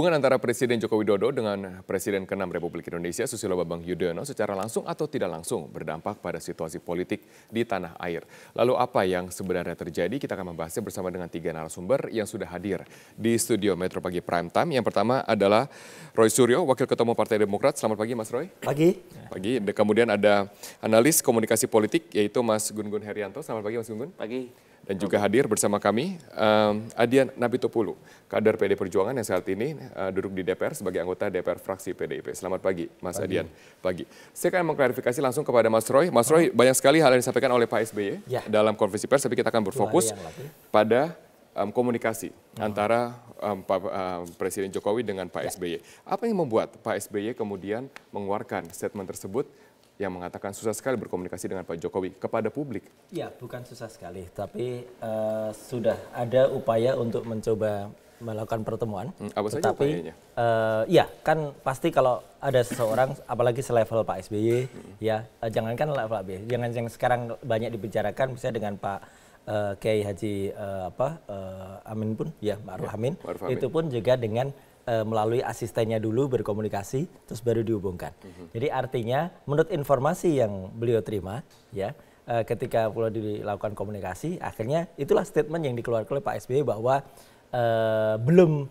Hubungan antara Presiden Joko Widodo dengan Presiden ke-6 Republik Indonesia Susilo Bambang Yudhoyono secara langsung atau tidak langsung berdampak pada situasi politik di tanah air. Lalu apa yang sebenarnya terjadi? Kita akan membahasnya bersama dengan 3 narasumber yang sudah hadir di studio Metro Pagi Prime Time. Yang pertama adalah Roy Suryo, Wakil Ketua Umum Partai Demokrat. Selamat pagi Mas Roy. Pagi. Pagi. Kemudian ada analis komunikasi politik yaitu Mas Gun-Gun Herianto. Selamat pagi Mas Gun-Gun. Pagi. Dan juga hadir bersama kami Adian Napitupulu, kader PD Perjuangan yang saat ini duduk di DPR sebagai anggota DPR fraksi PDIP. Selamat pagi Mas Adian. Pagi. Saya akan mengklarifikasi langsung kepada Mas Roy. Mas Roy, banyak sekali hal yang disampaikan oleh Pak SBY dalam konferensi pers, tapi kita akan berfokus pada komunikasi antara Presiden Jokowi dengan Pak SBY. Apa yang membuat Pak SBY kemudian mengeluarkan statement tersebut yang mengatakan susah sekali berkomunikasi dengan Pak Jokowi kepada publik? Ya, bukan susah sekali, tapi sudah ada upaya untuk mencoba melakukan pertemuan. Apa saja upayanya? Ya, kan pasti kalau ada seseorang, apalagi selevel Pak SBY, ya jangankan level Pak SBY, jangan yang sekarang banyak dibicarakan, misalnya dengan Pak Kiai Haji Amin pun, ya Ma'ruf Amin, itu pun juga dengan melalui asistennya dulu berkomunikasi, terus baru dihubungkan. Jadi artinya menurut informasi yang beliau terima, ya ketika perlu dilakukan komunikasi, akhirnya itulah statement yang dikeluarkan oleh Pak SBY bahwa belum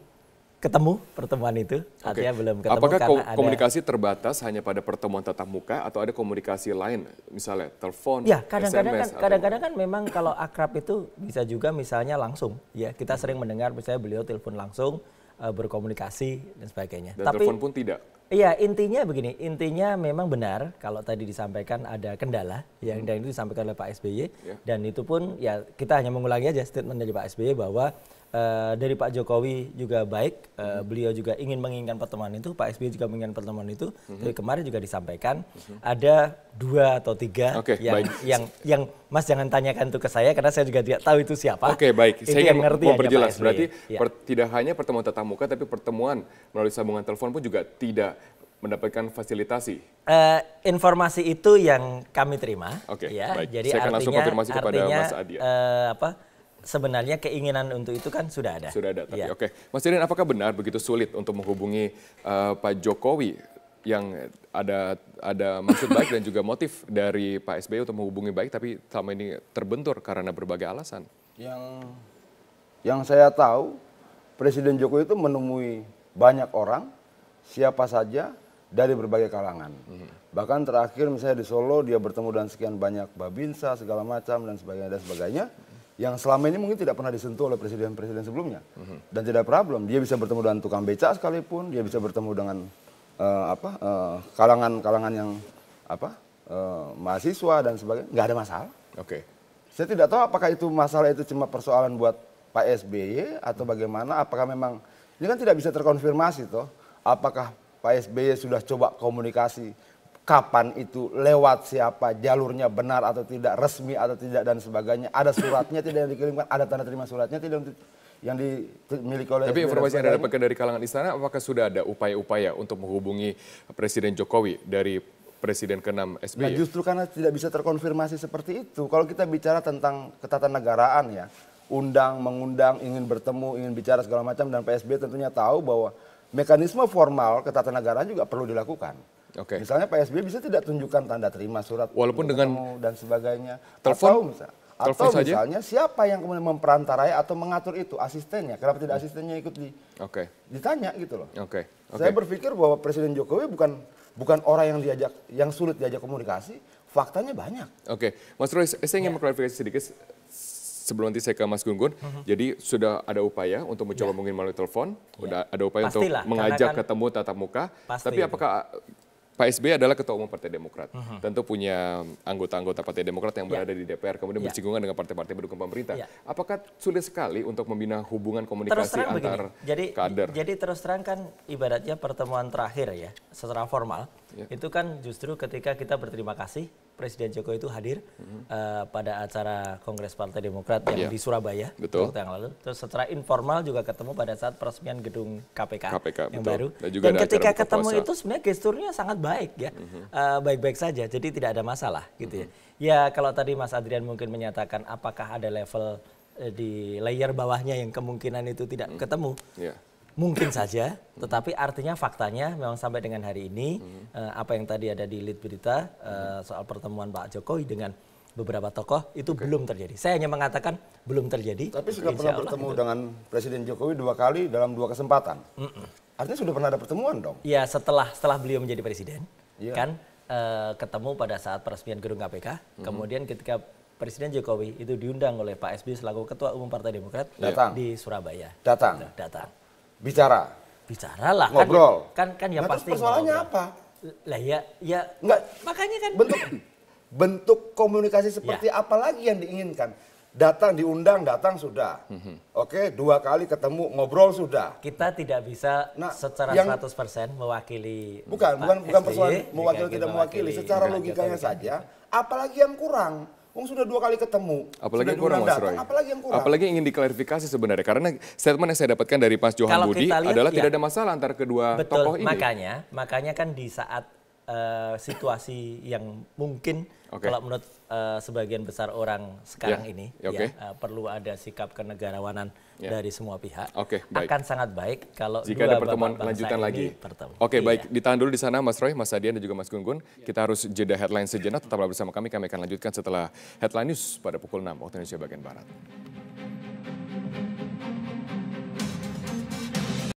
ketemu pertemuan itu, artinya belum ketemu. Apakah komunikasi terbatas hanya pada pertemuan tatap muka atau ada komunikasi lain, misalnya telepon, ya, kadang-kadang kan memang kalau akrab itu bisa juga misalnya langsung, ya kita sering mendengar misalnya beliau telepon langsung, berkomunikasi dan sebagainya. Dan telepon pun tidak? Iya, intinya begini, intinya memang benar kalau tadi disampaikan ada kendala yang dan itu disampaikan oleh Pak SBY dan itu pun ya kita hanya mengulangi aja statement dari Pak SBY bahwa dari Pak Jokowi juga baik, beliau juga menginginkan pertemuan itu, Pak SBY juga menginginkan pertemuan itu. Dari kemarin juga disampaikan ada 2 atau 3 yang Mas jangan tanyakan itu ke saya karena saya juga tidak tahu itu siapa. Oke, baik. Saya ingin memperjelas. Berarti tidak hanya pertemuan tatap muka, tapi pertemuan melalui sambungan telepon pun juga tidak mendapatkan fasilitasi. Informasi itu yang kami terima. Oke, ya. baik. Jadi saya akan langsung konfirmasi kepada Mas Adian. Sebenarnya keinginan untuk itu kan sudah ada. Sudah ada, tapi oke. Mas Adian, apakah benar begitu sulit untuk menghubungi Pak Jokowi yang ada maksud baik dan juga motif dari Pak SBY untuk menghubungi baik, tapi selama ini terbentur karena berbagai alasan? Yang saya tahu, Presiden Jokowi itu menemui banyak orang, siapa saja dari berbagai kalangan. Bahkan terakhir misalnya di Solo dia bertemu dengan sekian banyak babinsa segala macam dan sebagainya. Yang selama ini mungkin tidak pernah disentuh oleh presiden-presiden sebelumnya. Dan tidak problem, dia bisa bertemu dengan tukang beca sekalipun, dia bisa bertemu dengan kalangan-kalangan yang mahasiswa dan sebagainya, nggak ada masalah. Saya tidak tahu apakah itu masalah itu cuma persoalan buat Pak SBY atau bagaimana, apakah memang, ini kan tidak bisa terkonfirmasi toh, apakah Pak SBY sudah coba komunikasi, kapan itu, lewat siapa, jalurnya benar atau tidak, resmi atau tidak dan sebagainya. Ada suratnya tidak yang dikirimkan, ada tanda terima suratnya tidak yang dimiliki oleh. Tapi informasi yang Anda dapatkan dari kalangan istana, apakah sudah ada upaya-upaya untuk menghubungi Presiden Jokowi dari Presiden ke-6 SBY? Nah, justru karena tidak bisa terkonfirmasi seperti itu. Kalau kita bicara tentang ketatanegaraan ya, mengundang, ingin bertemu, ingin bicara segala macam, dan Pak SBY tentunya tahu bahwa mekanisme formal ketatanegaraan juga perlu dilakukan. Misalnya Pak SBY bisa tidak tunjukkan tanda terima surat walaupun dengan dan sebagainya. Telepon, atau misalnya siapa yang kemudian memperantarai atau mengatur itu, asistennya. Kenapa tidak asistennya ikut ditanya gitu loh. Saya berpikir bahwa Presiden Jokowi bukan orang yang sulit diajak komunikasi, faktanya banyak. Mas Roy, saya ingin mengklarifikasi sedikit sebelum nanti saya ke Mas Gun-Gun. Jadi sudah ada upaya untuk mencoba mungkin melalui telepon, sudah ada upaya untuk mengajak ketemu tatap muka. Tapi apakah Pak SBY adalah Ketua Umum Partai Demokrat, tentu punya anggota-anggota Partai Demokrat yang berada di DPR, kemudian bersinggungan dengan partai-partai pendukung pemerintah. Apakah sulit sekali untuk membina hubungan komunikasi antar kader? Jadi terus terang kan ibaratnya pertemuan terakhir ya, secara formal, itu kan justru ketika kita berterima kasih Presiden Jokowi itu hadir pada acara Kongres Partai Demokrat yang di Surabaya waktu yang lalu. Terus secara informal juga ketemu pada saat peresmian gedung KPK yang baru. Dan ketika ketemu itu sebenarnya gesturnya sangat baik ya, baik-baik saja. Jadi tidak ada masalah gitu ya. Ya kalau tadi Mas Adrian mungkin menyatakan apakah ada level di layer bawahnya yang kemungkinan itu tidak ketemu. Mungkin saja, tetapi artinya faktanya memang sampai dengan hari ini apa yang tadi ada di lead berita soal pertemuan Pak Jokowi dengan beberapa tokoh itu belum terjadi. Saya hanya mengatakan belum terjadi. Tapi sudah pernah bertemu dengan Presiden Jokowi 2 kali dalam 2 kesempatan. Artinya sudah pernah ada pertemuan dong. Ya setelah beliau menjadi presiden, kan ketemu pada saat peresmian gedung KPK. Kemudian ketika Presiden Jokowi itu diundang oleh Pak SBY selaku Ketua Umum Partai Demokrat di Surabaya. Datang. Bicara lah, ngobrol. Kan ya nah, pasti. Terus persoalannya apa? Lah ya enggak. Makanya kan bentuk komunikasi seperti apa lagi yang diinginkan? Datang diundang, datang sudah. Oke, 2 kali ketemu ngobrol sudah. Kita tidak bisa secara 100% mewakili. Bukan persoalan mewakili tidak mewakili. Secara logikanya saja, apalagi yang kurang? Sudah 2 kali ketemu. Apalagi yang kurang, Mas Roy. Apalagi yang kurang. Apalagi ingin diklarifikasi sebenarnya. Karena statement yang saya dapatkan dari Mas Johan Budi adalah tidak ada masalah antara kedua tokoh ini. Makanya kan di saat situasi yang mungkin kalau menurut sebagian besar orang sekarang ini perlu ada sikap kenegarawanan dari semua pihak. Akan sangat baik kalau jika ada pertemuan lanjutan lagi. Baik, ditahan dulu di sana Mas Roy, Mas Adian dan juga Mas Gun Gun. Kita harus jeda headline sejenak, tetaplah bersama kami. Kami akan lanjutkan setelah headline news pada pukul 6 waktu Indonesia bagian Barat.